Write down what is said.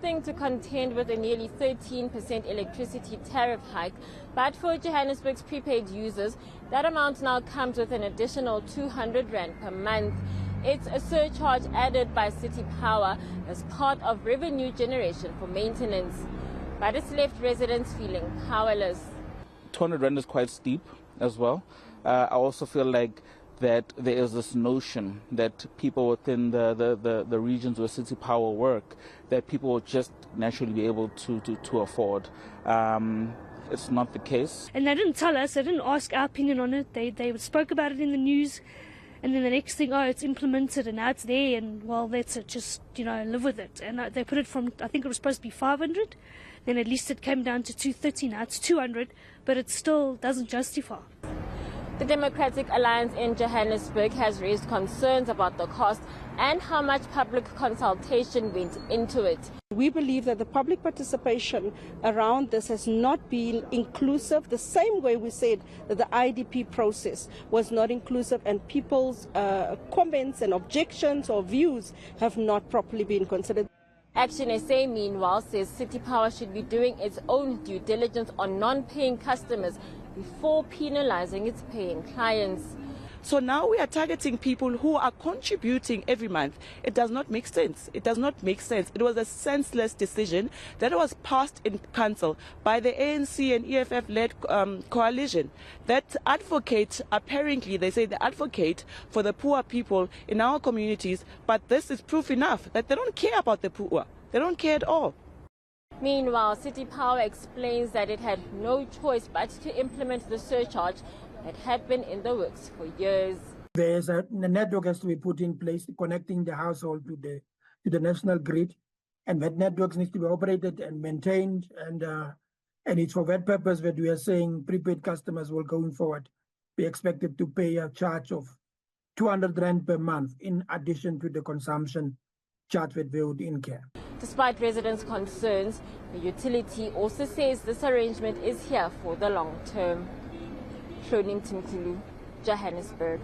attempting to contend with a nearly 13% electricity tariff hike, but for Johannesburg's prepaid users, that amount now comes with an additional 200 rand per month. It's a surcharge added by City Power as part of revenue generation for maintenance. But it's left residents feeling powerless. 200 rand is quite steep as well. I also feel like that there is this notion that people within the regions where City Power work, that people will just naturally be able to afford. It's not the case. And they didn't tell us, they didn't ask our opinion on it. They spoke about it in the news, and then the next thing, oh, it's implemented and now it's there, and well, that's it, just, live with it. And they put it from, I think it was supposed to be 500, then at least it came down to 230, now it's 200, but it still doesn't justify. The Democratic Alliance in Johannesburg has raised concerns about the cost and how much public consultation went into it. We believe that the public participation around this has not been inclusive, the same way we said that the IDP process was not inclusive, and people's comments and objections or views have not properly been considered. Action SA, meanwhile, says City Power should be doing its own due diligence on non-paying customers before penalizing its paying clients. So now we are targeting people who are contributing every month. It does not make sense. It does not make sense. It was a senseless decision that was passed in council by the ANC and EFF-led coalition that advocate, apparently they say they advocate for the poor people in our communities, but this is proof enough that they don't care about the poor. They don't care at all. Meanwhile, City Power explains that it had no choice but to implement the surcharge that had been in the works for years. The network has to be put in place, connecting the household to the national grid, and that network needs to be operated and maintained, and it's for that purpose that we are saying prepaid customers will, going forward, be expected to pay a charge of 200 rand per month in addition to the consumption charge that they would eNCA. Despite residents' concerns, the utility also says this arrangement is here for the long term. Hloni Mtimkulu, Johannesburg.